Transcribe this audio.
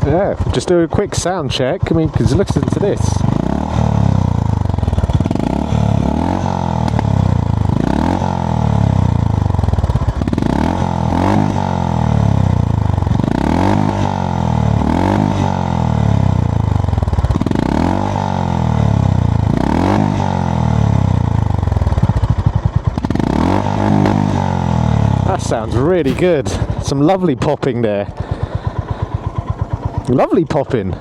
Yeah, just do a quick sound check. I mean, because listen to this. That sounds really good. Some lovely popping there. Lovely popping.